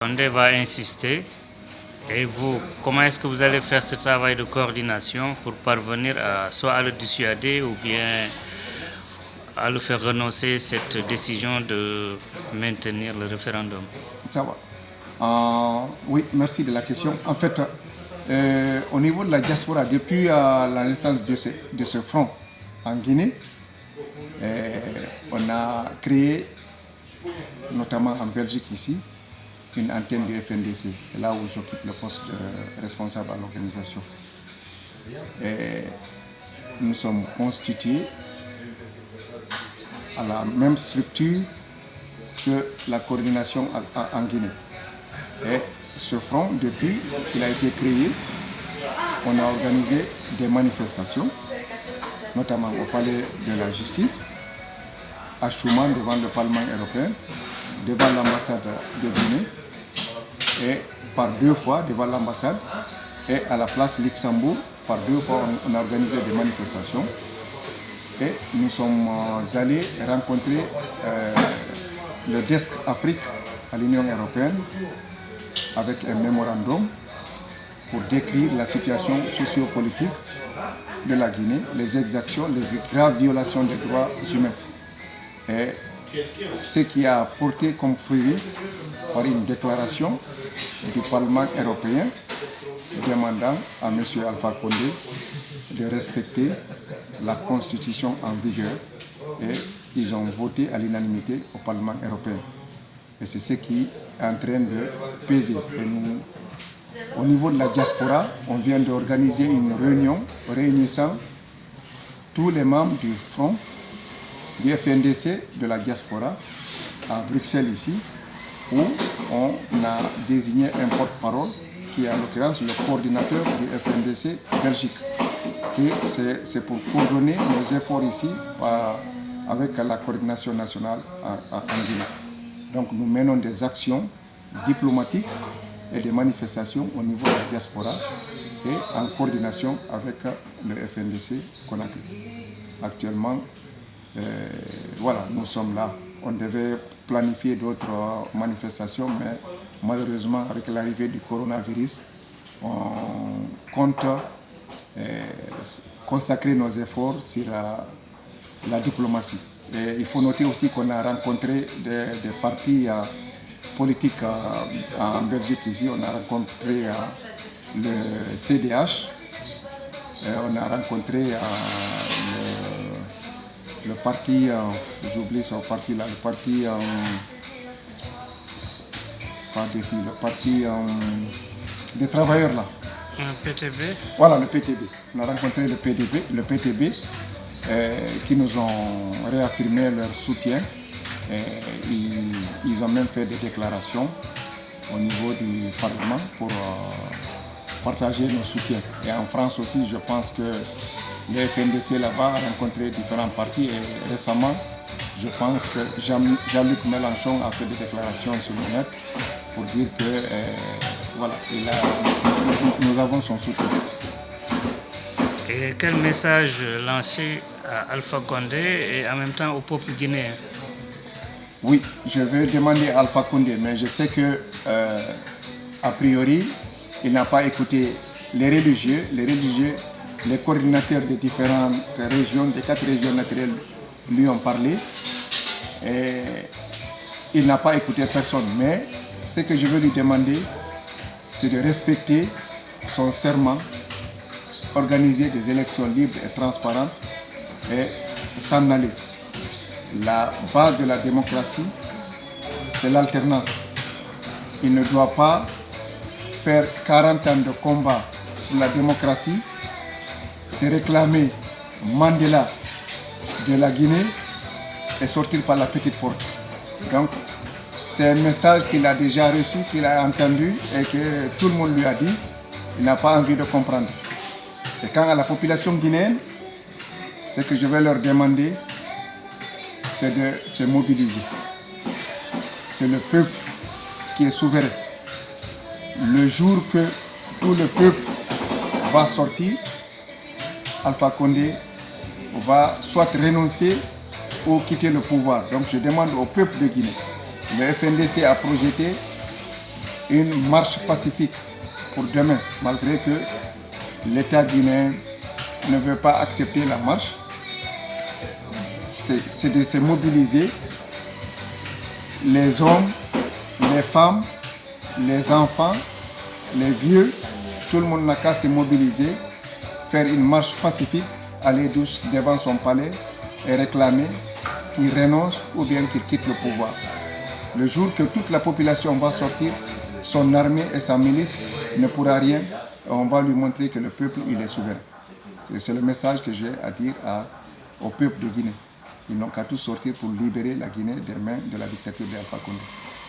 Condé va insister. Et vous, comment est-ce que vous allez faire ce travail de coordination pour parvenir soit à le dissuader ou bien à le faire renoncer cette décision de maintenir le référendum? Ça va. Oui, merci de la question. En fait, au niveau de la diaspora, depuis la naissance de ce front en Guinée, on a créé, notamment en Belgique ici, une antenne du FNDC. C'est là où j'occupe le poste de responsable à l'organisation. Nous sommes constitués à la même structure que la coordination en Guinée. Et ce front, depuis qu'il a été créé, on a organisé des manifestations, notamment au Palais de la Justice, à Chouman devant le Parlement européen, devant l'ambassade de Guinée, et par 2 fois devant l'ambassade, et à la place Luxembourg, par 2 fois on a organisé des manifestations. Et nous sommes allés rencontrer le desk Afrique à l'Union européenne avec un mémorandum pour décrire la situation sociopolitique de la Guinée, les exactions, les graves violations des droits humains. Et ce qui a porté comme fruit par une déclaration du Parlement européen demandant à M. Alpha Condé de respecter la Constitution en vigueur, et ils ont voté à l'unanimité au Parlement européen. Et c'est ce qui est en train de peser. Et nous, au niveau de la diaspora, on vient d'organiser une réunion réunissant tous les membres du front du FNDC de la diaspora à Bruxelles ici, où on a désigné un porte-parole qui est en l'occurrence le coordinateur du FNDC Belgique. C'est pour coordonner nos efforts ici avec la coordination nationale en Guinée. Donc nous menons des actions diplomatiques et des manifestations au niveau de la diaspora et en coordination avec le FNDC Conakry. Actuellement, voilà, nous sommes là. On devait planifier d'autres manifestations, mais malheureusement, avec l'arrivée du coronavirus, on compte consacrer nos efforts sur la diplomatie. Et il faut noter aussi qu'on a rencontré des partis politiques en Belgique ici. On a rencontré le CDH, on a rencontré le parti, j'oublie son parti là, le parti des travailleurs là. Le PTB. Voilà, le PTB. On a rencontré le PTB qui nous ont réaffirmé leur soutien. Et ils ont même fait des déclarations au niveau du Parlement pour partager nos soutiens. Et en France aussi, je pense que le FNDC là-bas a rencontré différents partis et récemment, je pense que Jean-Luc Mélenchon a fait des déclarations sur le net pour dire que voilà, nous avons son soutien. Et quel message lancer à Alpha Condé et en même temps au peuple guinéen? Oui, je vais demander à Alpha Condé, mais je sais que a priori, il n'a pas écouté les religieux, les coordinateurs des différentes régions, des 4 régions naturelles lui ont parlé. Et il n'a pas écouté personne. Mais ce que je veux lui demander, c'est de respecter son serment, organiser des élections libres et transparentes et s'en aller. La base de la démocratie, c'est l'alternance. Il ne doit pas faire 40 ans de combat pour la démocratie, se réclamer Mandela de la Guinée et sortir par la petite porte. Donc, c'est un message qu'il a déjà reçu, qu'il a entendu et que tout le monde lui a dit. Il n'a pas envie de comprendre. Et quant à la population guinéenne, ce que je vais leur demander, c'est de se mobiliser. C'est le peuple qui est souverain. Le jour que tout le peuple va sortir, Alpha Condé va soit renoncer ou quitter le pouvoir. Donc je demande au peuple de Guinée. Le FNDC a projeté une marche pacifique pour demain, malgré que l'État guinéen ne veut pas accepter la marche. C'est de se mobiliser, les hommes, les femmes, les enfants, les vieux, tout le monde n'a qu'à se mobiliser, faire une marche pacifique, aller douce devant son palais et réclamer qu'il renonce ou bien qu'il quitte le pouvoir. Le jour que toute la population va sortir, son armée et sa milice ne pourra rien, et on va lui montrer que le peuple il est souverain. C'est le message que j'ai à dire au peuple de Guinée. Ils n'ont qu'à tous sortir pour libérer la Guinée des mains de la dictature d'Alpha Condé.